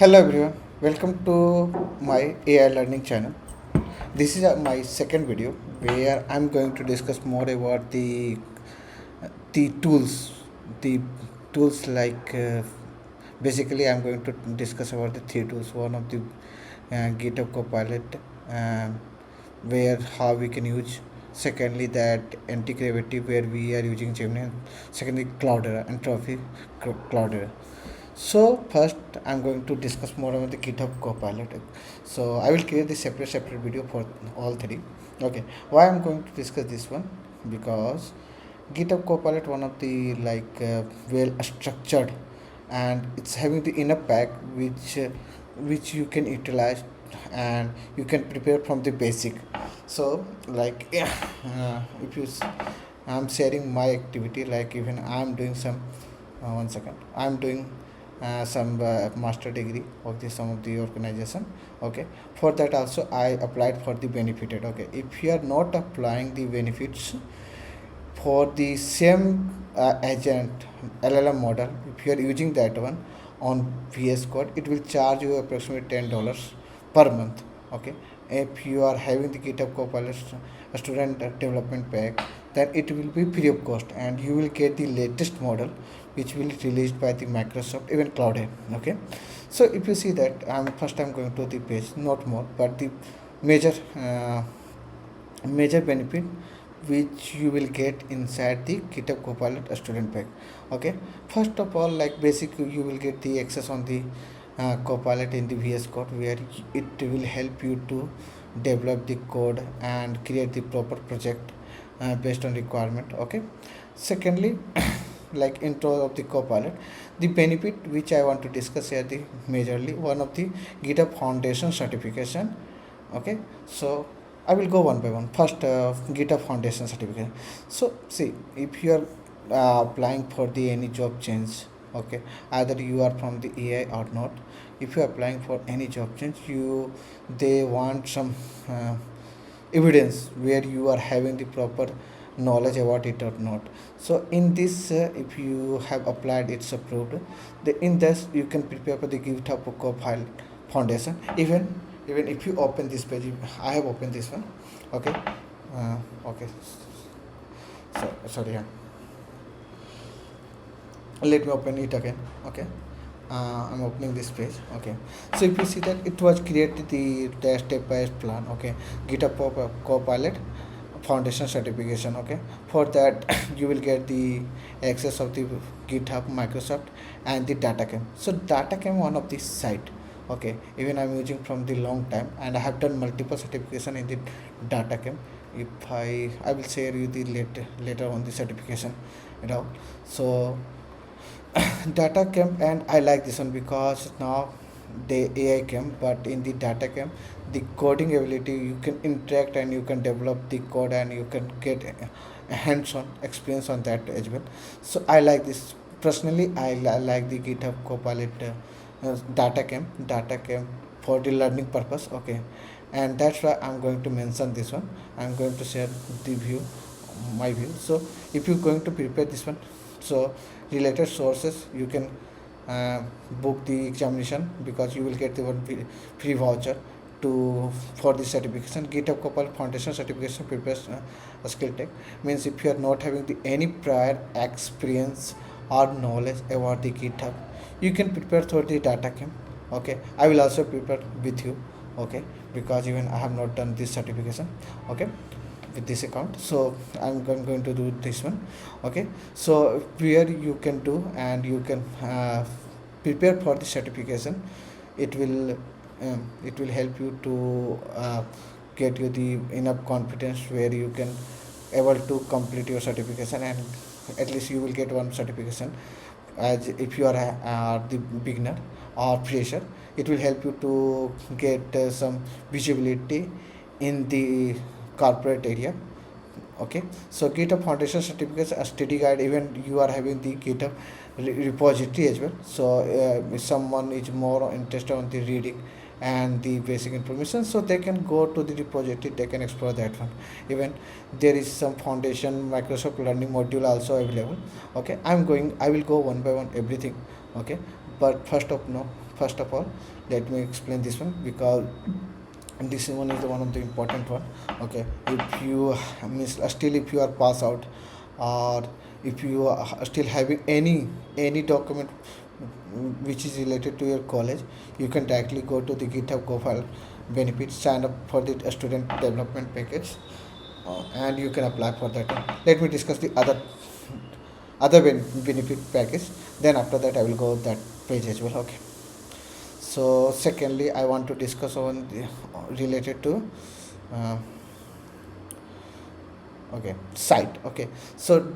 Hello everyone, welcome to my AI learning channel. This is my second video where I'm going to discuss more about the tools, the tools basically I'm going to discuss about the three tools. One of the GitHub Copilot, where how we can use. Secondly, that anti-gravity where we are using Gemini. Secondly, Cloudera and Trophy Cloudera. So first, I'm going to discuss more about the GitHub Copilot. So I will create the separate video for all three. Okay, why I'm going to discuss this one? Because GitHub Copilot one of the well structured, and it's having the inner pack which you can utilize and you can prepare from the basic. So if I'm sharing my activity, like even I'm doing some 1 second, I'm doing some master degree of the some of the organization. Okay, for that also I applied for the benefited. Okay, if you are not applying the benefits for the same agent LLM model, if you are using that one on VS Code, it will charge you approximately $10 per month. Okay, if you are having the GitHub Copilot student development pack, then it will be free of cost and you will get the latest model which will be released by the Microsoft, even Cloud. Okay, so if you see that I'm going to the page, not more, but the major major benefit which you will get inside the GitHub Copilot student pack. Okay, first of all, like basic, you will get the access on the Copilot in the VS Code, where it will help you to develop the code and create the proper project based on requirement. Okay, secondly, like intro of the Copilot, the benefit which I want to discuss here, the majorly one of the GitHub Foundation certification. Okay, so I will go one by one. First, GitHub Foundation certificate. So see, if you are applying for the any job change, okay, either you are from the AI or not, if you are applying for any job change, they want some evidence where you are having the proper knowledge about it or not. So in this, if you have applied, it's approved. In this, you can prepare for the GitHub Copilot Foundation. Even if you open this page, I have opened this one. Okay, okay, so sorry, yeah. Let me open it again. Okay, I'm opening this page. Okay, so if you see that it was created the step by plan. Okay, GitHub Copilot Foundation certification. Okay, for that you will get the access of the GitHub, Microsoft, and the DataCamp. So DataCamp one of this site. Okay, even I'm using from the long time, and I have done multiple certification in the DataCamp. If I will share you the later on the certification, so data camp, and I like this one because now the AI camp, but in the data camp, the coding ability, you can interact and you can develop the code and you can get a hands-on experience on that as well. So I like this personally. Like the GitHub Copilot data camp for the learning purpose. Okay, and that's why I'm going to mention this one. I'm going to share the view, my view. So if you're going to prepare this one, so related sources, you can book the examination because you will get the one free voucher to for the certification. GitHub Copilot Foundation certification prepares a skill tech, means if you are not having the any prior experience or knowledge about the GitHub, you can prepare through the data camp. Okay, I will also prepare with you. Okay, because even I have not done this certification. Okay, with this account, so going to do this one. Okay, so where you can do and you can prepare for the certification, it will help you to get you the enough confidence where you can able to complete your certification, and at least you will get one certification. As if you are the beginner or fresher, it will help you to get some visibility in the corporate area. Okay, so GitHub Foundation certificates a study guide, even you are having the GitHub repository as well. So if someone is more interested on the reading and the basic information, so they can go to the repository, they can explore that one. Even there is some foundation Microsoft learning module also available. Okay, I will go one by one everything. Okay, But first of all, let me explain this one, because this one is the one of the important one. Okay, if you miss still, if you are pass out, or if you are still having any document which is related to your college, you can directly go to the GitHub profile benefits, sign up for the student development package, and you can apply for that one. Let me discuss the other benefit package, then after that I will go that page as well. Okay, so secondly, I want to discuss on the related to uh, okay, site. Okay, so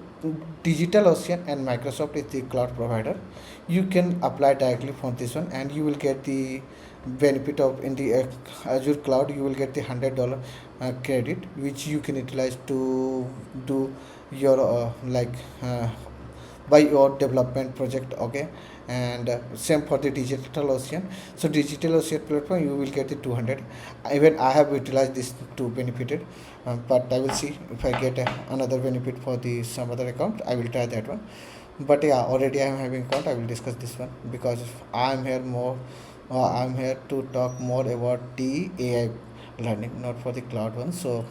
DigitalOcean and Microsoft is the cloud provider. You can apply directly for this one, and you will get the benefit of in the Azure cloud. You will get the $100 credit, which you can utilize to do your by your development project. Okay, and same for the DigitalOcean. So DigitalOcean platform, you will get the 200. Even I have utilized this to benefited, but I will see if I get another benefit for the some other account. I will try that one. But yeah, already I am having account. I will discuss this one, because I am here more. I'm here to talk more about the AI learning, not for the cloud one. So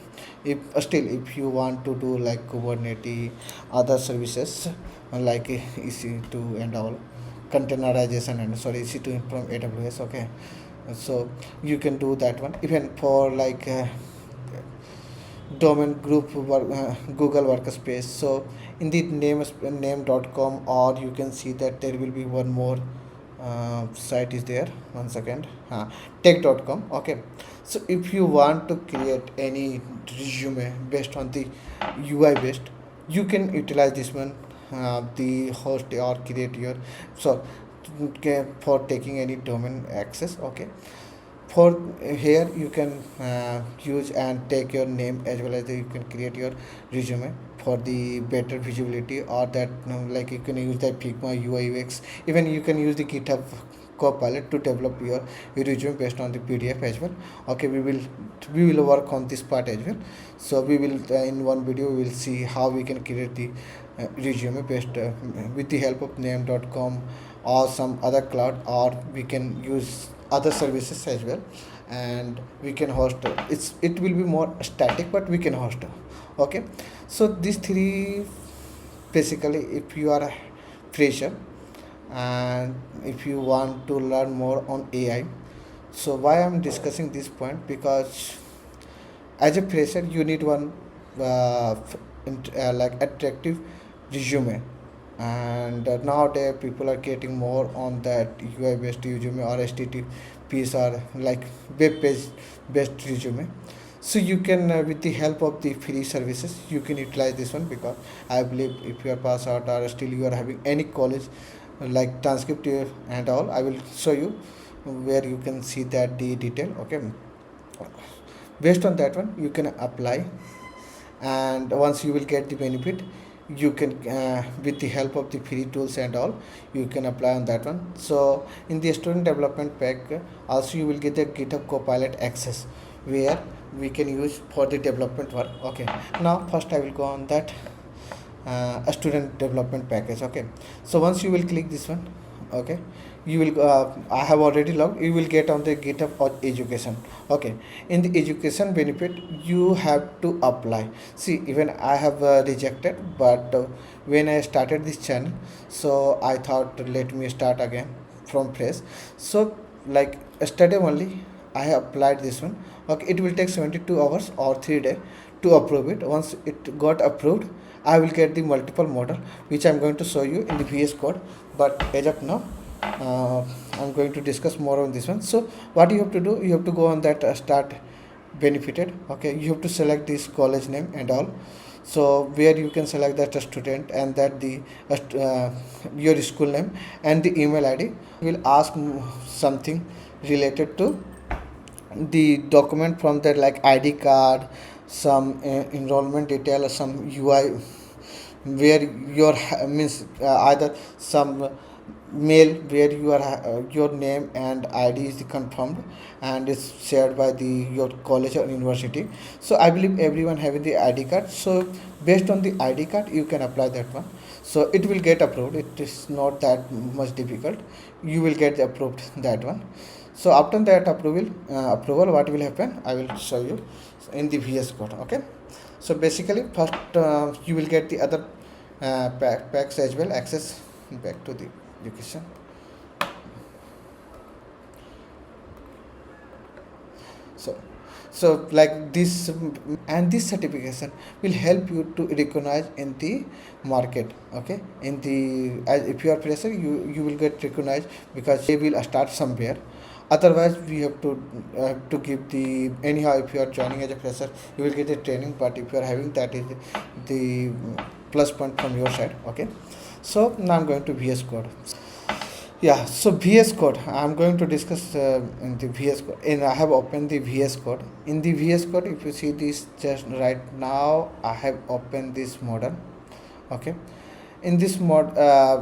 if still, if you want to do like Kubernetes, other services like EC2 and all, containerization, and sorry, EC2 from AWS. Okay, so you can do that one. Even for like domain group Google workspace. So in the name.com, or you can see that there will be one more site is there. One second, tech.com. Okay, so if you want to create any resume based on the UI based, you can utilize this one, the host, or create your, so for taking any domain access. Okay, for here you can use and take your name, as well as you can create your resume for the better visibility, or that like you can use that Figma UI UX. Even you can use the GitHub Copilot to develop your resume based on the PDF as well. Okay, we will work on this part as well. So we will in one video we will see how we can create the resume based with the help of name.com or some other cloud, or we can use other services as well, and we can host. It will be more static, but we can host. Okay, so these three, basically, if you are a fresher and if you want to learn more on AI. So why I'm discussing this point, because as a fresher you need one like attractive resume, and nowadays people are getting more on that UI based resume, or HTTPs, or like web page based resume. So you can with the help of the free services, you can utilize this one, because I believe if you are pass out, or still you are having any college like transcript and all, I will show you where you can see that the detail. Okay, based on that one you can apply, and once you will get the benefit, you can with the help of the free tools and all, you can apply on that one. So in the student development pack, also you will get the GitHub Copilot access, where we can use for the development work. Okay, now first I will go on that a student development package. Okay, so once you will click this one, okay, you will I have already logged, you will get on the GitHub or education. Okay, in the education benefit you have to apply. See, even I have rejected, but when I started this channel, so I thought let me start again from fresh. So like yesterday only I have applied this one. Okay, it will take 72 hours or 3 days to approve it. Once it got approved, I will get the multiple model, which I'm going to show you in the VS Code. But as of now, I'm going to discuss more on this one. So what you have to do, you have to go on that start benefited. Okay, you have to select this college name and all. So where you can select that student, and that the your school name and the email ID. Will ask something related to the document from that, like ID card, some enrollment detail, or some UI, where your means either some mail where your name and ID is confirmed, and is shared by the your college or university. So I believe everyone having the ID card. So based on the ID card you can apply that one. So it will get approved. It is not that much difficult. You will get approved that one. So after that approval, what will happen, I will show you in the VS Code. Okay, so basically first you will get the other packs as well. Access back to the education. So like this, and this certification will help you to recognize in the market. Okay, in the, as if you are fresher, you will get recognized because they will start somewhere. Otherwise we have to give the, anyhow if you are joining as a fresher you will get a training, but if you are having, that is the plus point from your side. Okay, so now I'm going to VS Code. Yeah, so VS Code, I'm going to discuss in the VS Code. And I have opened the VS Code. In the VS Code, if you see this just right now, I have opened this model. Okay, in this mod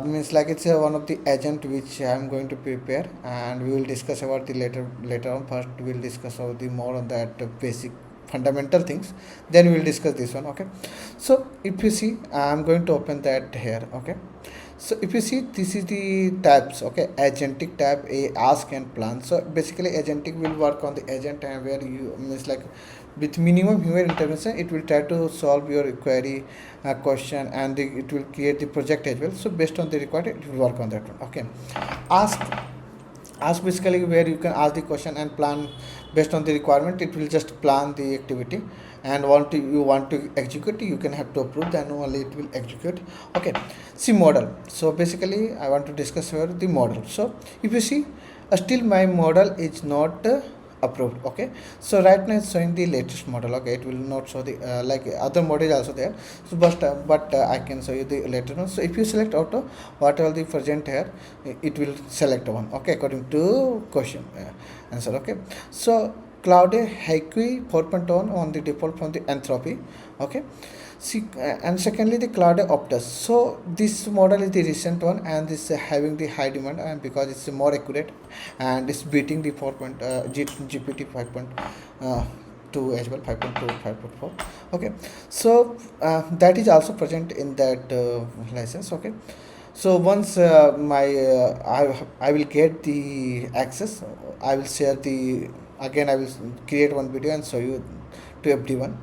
means like it's one of the agent which I'm going to prepare, and we will discuss about the later on. First, we will discuss about the more on that basic fundamental things. Then we will discuss this one. Okay, so if you see, I'm going to open that here. Okay, so if you see, this is the tabs. Okay, agentic tab, a ask and plan. So basically agentic will work on the agent, and where you means like with minimum human intervention it will try to solve your query question, and it will create the project as well. So based on the requirement it will work on that one. Okay, ask basically where you can ask the question and plan based on the requirement. It will just plan the activity, and you want to execute, you can have to approve, then only it will execute. Okay, see model. So basically I want to discuss here the model. So if you see, still my model is not approved. Okay, so right now it's showing the latest model. Okay, it will not show the like other model is also there. So but I can show you the later one. So if you select auto, whatever the present here, it will select one. Okay, according to question answer. Okay, so Cloud Heroku 4.1 on the default from the Entropy. Okay, see, and secondly the Cloud Optus. So this model is the recent one, and this having the high demand, and because it's more accurate and it's beating the 4. GPT 5.2 as well, 5.2, 5.4. Okay, so that is also present in that license. Okay, so once I will get the access, I will share the, again I will create one video and show you to everyone.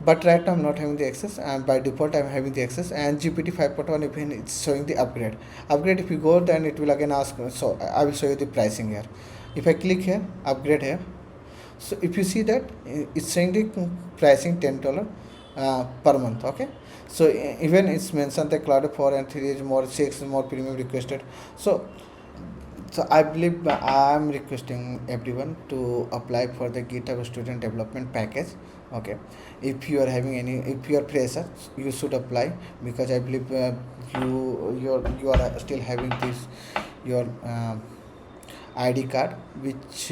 But right now I'm not having the access, and by default I'm having the access. And GPT 5.1, even it's showing the upgrade. If you go, then it will again ask. So I will show you the pricing here. If I click here, upgrade here, so if you see that it's saying the pricing $10 per month. Okay, so even it's mentioned the Cloud 4 and 3 is more, 6 more premium requested. So I believe I am requesting everyone to apply for the GitHub Student Development Package. Okay, if you are having any, if you are fresher, you should apply, because I believe you are still having this your ID card, which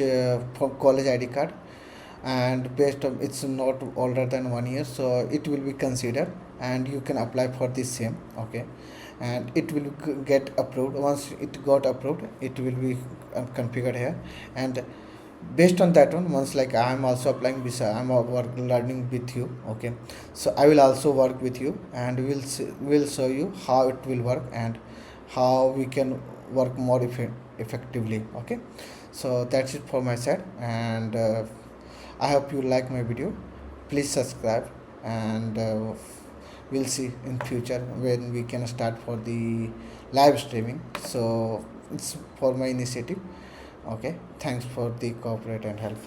from college ID card, and based on it's not older than 1 year, so it will be considered, and you can apply for the same. Okay, and it will get approved. Once it got approved, it will be configured here, and based on that one, once like I am also applying this, I am learning with you. Okay, so I will also work with you, and we'll show you how it will work and how we can work more effectively. Okay, so that's it for my side, and I hope you like my video. Please subscribe, and we'll see in future when we can start for the live streaming. So it's for my initiative. Okay, thanks for the cooperate and help.